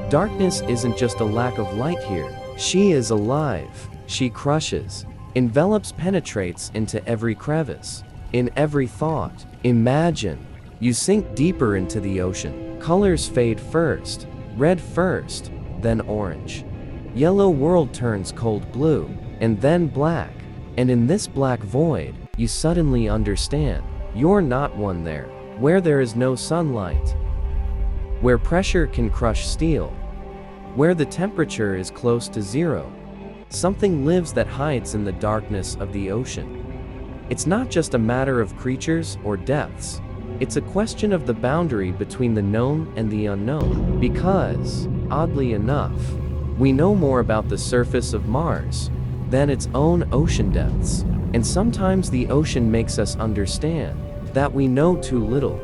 Darkness isn't just a lack of light here. She is alive. She crushes, envelops, penetrates into every crevice, in every thought. Imagine. You sink deeper into the ocean. Colors fade first, red first, then orange. Yellow world turns cold blue, and then black. And in this black void, you suddenly understand, you're not one there, where there is no sunlight, where pressure can crush steel, where the temperature is close to zero. Something lives that hides in the darkness of the ocean. It's not just a matter of creatures or depths. It's a question of the boundary between the known and the unknown, because, oddly enough, we know more about the surface of Mars than its own ocean depths, and sometimes the ocean makes us understand that we know too little.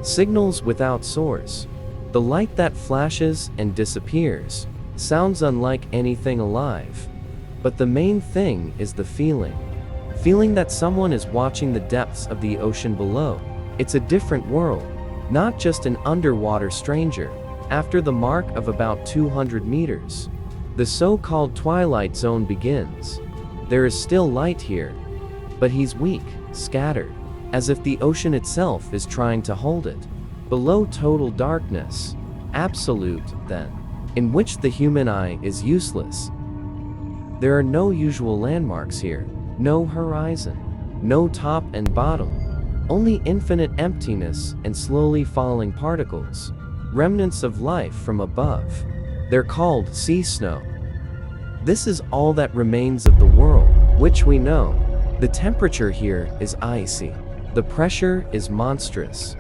Signals without source. The light that flashes and disappears sounds unlike anything alive. But the main thing is the feeling. Feeling that someone is watching the depths of the ocean below. It's a different world, not just an underwater stranger. After the mark of about 200 meters, the so-called twilight zone begins. There is still light here, but he's weak, scattered, as if the ocean itself is trying to hold it. Below total darkness, absolute, then, in which the human eye is useless. There are no usual landmarks here, no horizon, no top and bottom, only infinite emptiness and slowly falling particles, remnants of life from above. They're called sea snow. This is all that remains of the world, which we know. The temperature here is icy. The pressure is monstrous.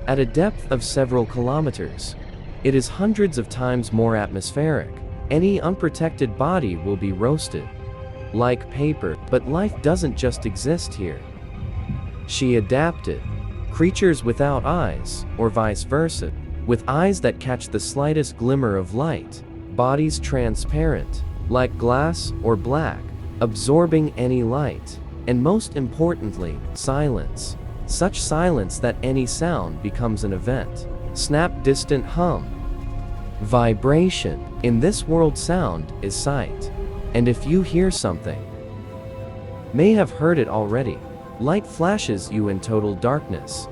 At a depth of several kilometers, it is hundreds of times more atmospheric. Any unprotected body will be roasted like paper. But life doesn't just exist here. She adapted. Creatures without eyes, or vice versa, with eyes that catch the slightest glimmer of light, bodies transparent, like glass or black, absorbing any light, and most importantly, silence. Such silence that any sound becomes an event. Snap, distant hum. Vibration. In this world, sound is sight. And if you hear something, may have heard it already. Light flashes you in total darkness.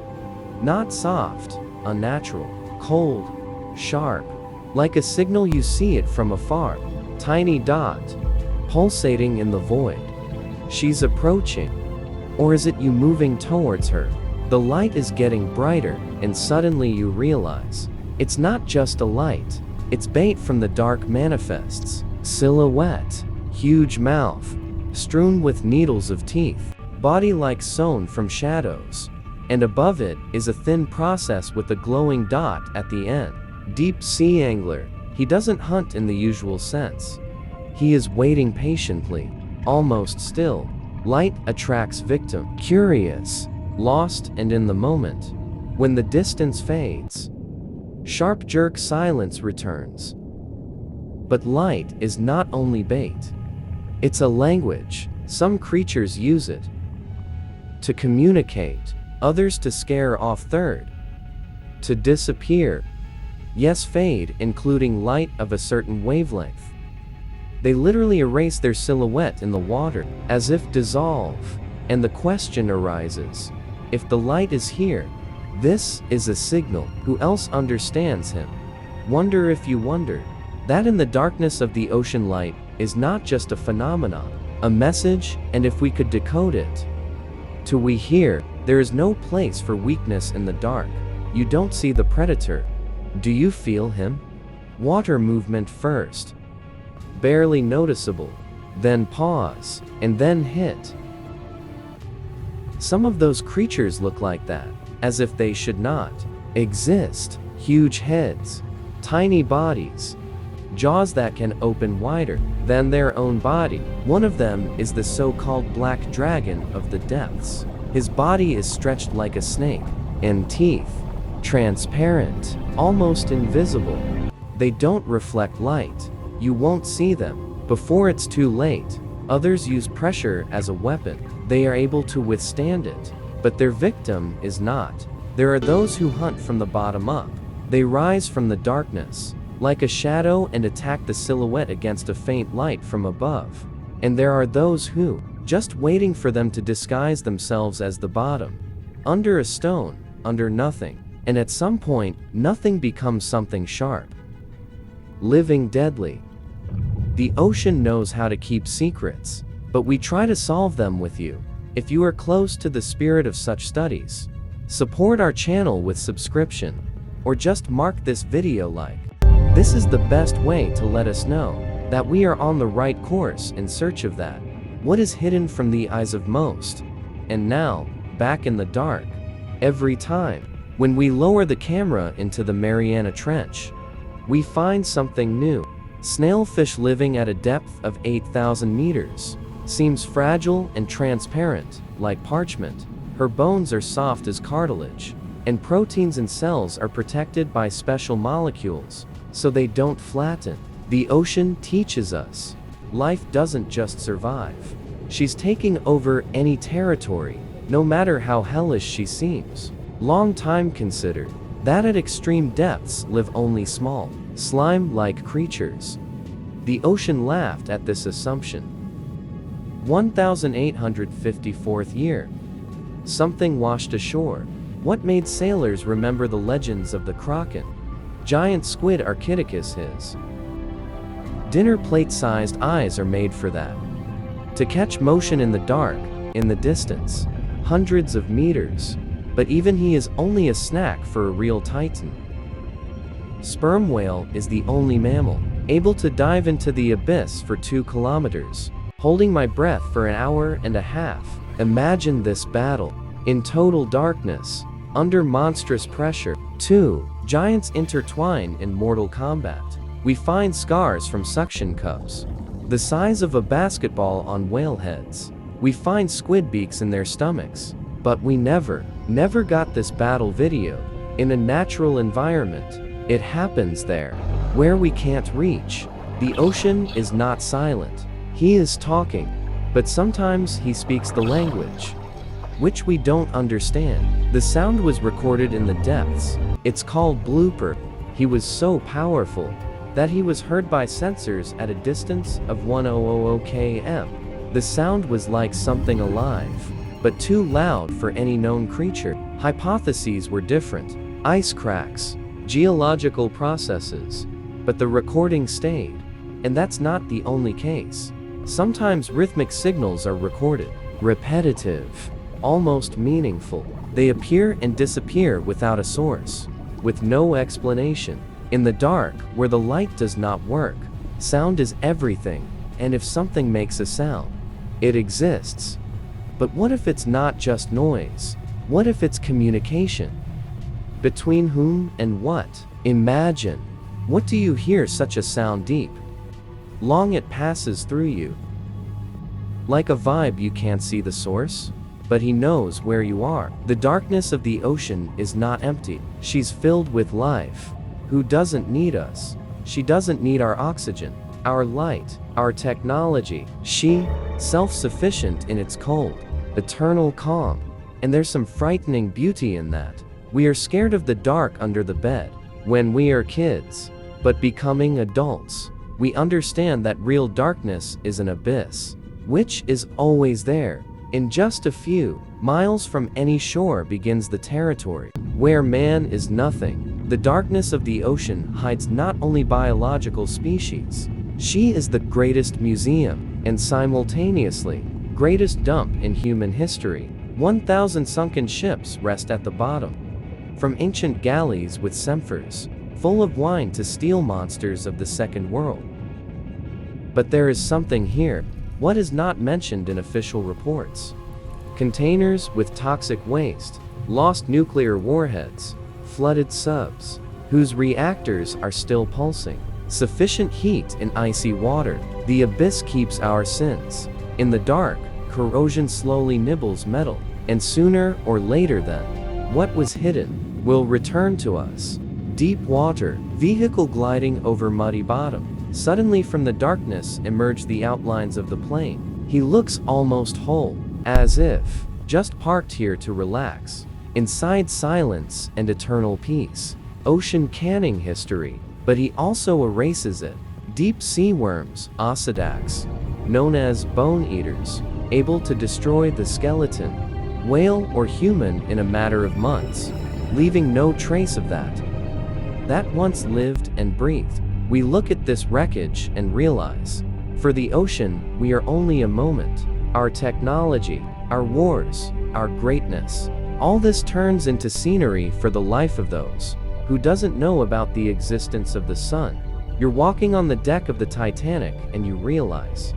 Not soft, unnatural, cold, sharp, like a signal you see it from afar. Tiny dot, pulsating in the void. She's approaching. Or is it you moving towards her? The light is getting brighter, and suddenly you realize, it's not just a light, it's bait from the dark manifests. Silhouette, huge mouth, strewn with needles of teeth, body like sewn from shadows. And above it is a thin process with a glowing dot at the end. Deep sea angler. He doesn't hunt in the usual sense. He is waiting patiently, almost still. Light attracts victim. Curious, lost and in the moment. When the distance fades, sharp jerk silence returns. But light is not only bait. It's a language. Some creatures use it to communicate, others to scare off, third, to disappear. Yes, fade, including light of a certain wavelength. They literally erase their silhouette in the water, as if dissolve. And the question arises, if the light is here, this is a signal, who else understands him? Wonder if you wondered, that in the darkness of the ocean light is not just a phenomenon, a message, and if we could decode it. To we hear, there is no place for weakness in the dark. You don't see the predator. Do you feel him? Water movement first. Barely noticeable, then pause, and then hit. Some of those creatures look like that, as if they should not exist. Huge heads, tiny bodies, jaws that can open wider than their own body. One of them is the so-called black dragon of the depths. His body is stretched like a snake, and teeth, transparent, almost invisible. They don't reflect light. You won't see them before it's too late. Others use pressure as a weapon. They are able to withstand it, but their victim is not. There are those who hunt from the bottom up. They rise from the darkness, like a shadow and attack the silhouette against a faint light from above. And there are those who, just waiting for them to disguise themselves as the bottom. Under a stone, under nothing, and at some point, nothing becomes something sharp. Living deadly. The ocean knows how to keep secrets, but we try to solve them with you. If you are close to the spirit of such studies, support our channel with subscription, or just mark this video like. This is the best way to let us know that we are on the right course in search of that what is hidden from the eyes of most. And now, back in the dark. Every time, when we lower the camera into the Mariana Trench, we find something new. Snailfish living at a depth of 8,000 meters. Seems fragile and transparent, like parchment. Her bones are soft as cartilage, and proteins and cells are protected by special molecules, so they don't flatten. The ocean teaches us, life doesn't just survive. She's taking over any territory, no matter how hellish she seems. Long time considered that at extreme depths live only small, slime-like creatures. The ocean laughed at this assumption. 1854th year. Something washed ashore. What made sailors remember the legends of the Kraken? Giant squid Archidicus his. Dinner plate-sized eyes are made for that. To catch motion in the dark, in the distance, hundreds of meters. But even he is only a snack for a real titan. Sperm whale is the only mammal able to dive into the abyss for 2 kilometers, holding my breath for an hour and a half. Imagine this battle. In total darkness, under monstrous pressure. 2 giants intertwine in mortal combat. We find scars from suction cups, the size of a basketball on whale heads. We find squid beaks in their stomachs. But we never got this battle videoed in a natural environment. It happens there, where we can't reach. The ocean is not silent. He is talking, but sometimes he speaks the language, which we don't understand. The sound was recorded in the depths. It's called Blooper. He was so powerful that he was heard by sensors at a distance of 1000 km. The sound was like something alive, but too loud for any known creature. Hypotheses were different. Ice cracks, geological processes, but the recording stayed. And that's not the only case. Sometimes rhythmic signals are recorded. Repetitive, almost meaningful. They appear and disappear without a source, with no explanation. In the dark, where the light does not work, sound is everything, and if something makes a sound, it exists. But what if it's not just noise? What if it's communication? Between whom and what? Imagine. What do you hear such a sound deep? Long it passes through you. Like a vibe you can't see the source, but he knows where you are. The darkness of the ocean is not empty. She's filled with life. Who doesn't need us? She doesn't need our oxygen, our light, our technology. She, self-sufficient in its cold, eternal calm. And there's some frightening beauty in that. We are scared of the dark under the bed when we are kids, but becoming adults, we understand that real darkness is an abyss, which is always there. In just a few miles from any shore begins the territory where man is nothing. The darkness of the ocean hides not only biological species. She is the greatest museum, and simultaneously, greatest dump in human history. 1,000 sunken ships rest at the bottom. From ancient galleys with semphors, full of wine, to steel monsters of the Second World. But there is something here, what is not mentioned in official reports. Containers with toxic waste, lost nuclear warheads, flooded subs, whose reactors are still pulsing. Sufficient heat in icy water. The abyss keeps our sins. In the dark, corrosion slowly nibbles metal, and sooner or later then, what was hidden will return to us. Deep water, vehicle gliding over muddy bottom. Suddenly from the darkness emerge the outlines of the plane. He looks almost whole, as if just parked here to relax. Inside silence and eternal peace. Ocean canning history. but he also erases it. Deep sea worms, osedacs, known as bone eaters, able to destroy the skeleton, whale or human in a matter of months, leaving no trace of that once lived and breathed. We look at this wreckage and realize, for the ocean, we are only a moment. Our technology, our wars, our greatness, all this turns into scenery for the life of those who doesn't know about the existence of the sun. You're walking on the deck of the Titanic and you realize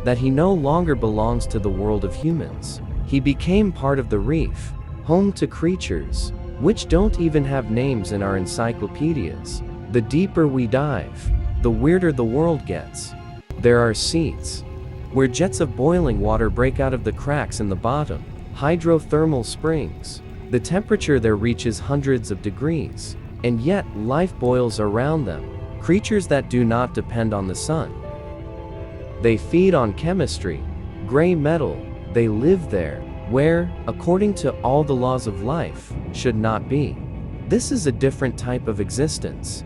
that he no longer belongs to the world of humans. He became part of the reef, home to creatures which don't even have names in our encyclopedias. The deeper we dive, the weirder the world gets. There are seats where jets of boiling water break out of the cracks in the bottom, hydrothermal springs. The temperature there reaches hundreds of degrees, and yet life boils around them. Creatures that do not depend on the sun. They feed on chemistry, gray metal. They live there, where, according to all the laws of life, should not be. This is a different type of existence.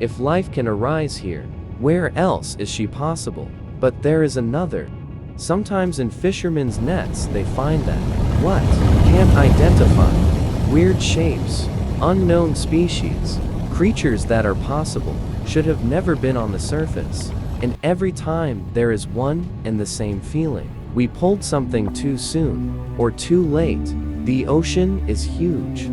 If life can arise here, where else is she possible? But there is another. Sometimes in fishermen's nets they find that what can't identify, weird shapes, unknown species, creatures that are possible, should have never been on the surface. And every time there is one and the same feeling. We pulled something too soon, or too late. The ocean is huge.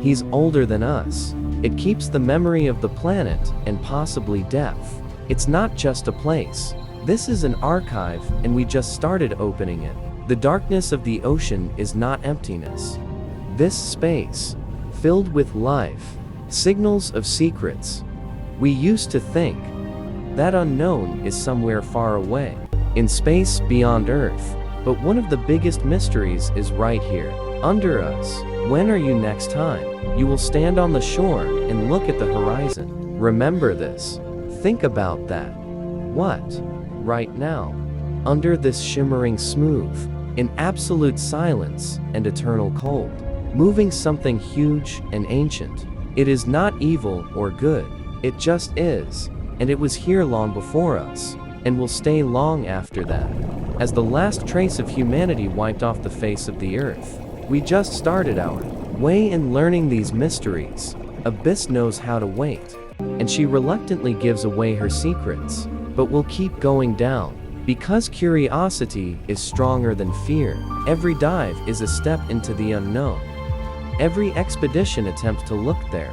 He's older than us. It keeps the memory of the planet and possibly death. It's not just a place. This is an archive, and we just started opening it. The darkness of the ocean is not emptiness. This space, filled with life, signals of secrets. We used to think that unknown is somewhere far away, in space beyond Earth. But one of the biggest mysteries is right here, under us. When are you next time? You will stand on the shore and look at the horizon. Remember this. Think about that. What? Right now, under this shimmering smooth, in absolute silence and eternal cold, moving something huge and ancient. It is not evil or good, it just is, and it was here long before us, and will stay long after that. As the last trace of humanity wiped off the face of the earth, we just started our way in learning these mysteries. Abyss knows how to wait, and she reluctantly gives away her secrets. But we'll keep going down, because curiosity is stronger than fear. Every dive is a step into the unknown. Every expedition attempts to look there,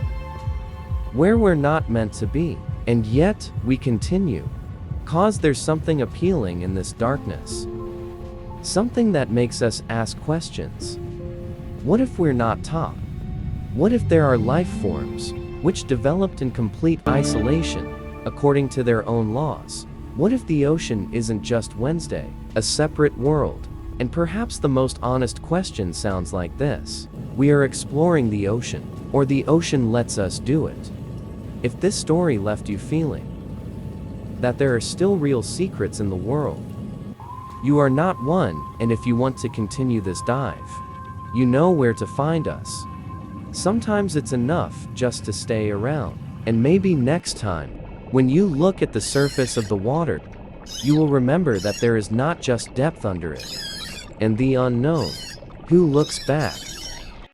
where we're not meant to be. And yet, we continue. Cause there's something appealing in this darkness. Something that makes us ask questions. What if we're not taught? What if there are life forms, which developed in complete isolation, according to their own laws? What if the ocean isn't just Wednesday, a separate world? And perhaps the most honest question sounds like this. We are exploring the ocean, or the ocean lets us do it. If this story left you feeling that there are still real secrets in the world, you are not one, and if you want to continue this dive, you know where to find us. Sometimes it's enough just to stay around, and maybe next time, when you look at the surface of the water, you will remember that there is not just depth under it, and the unknown. Who looks back?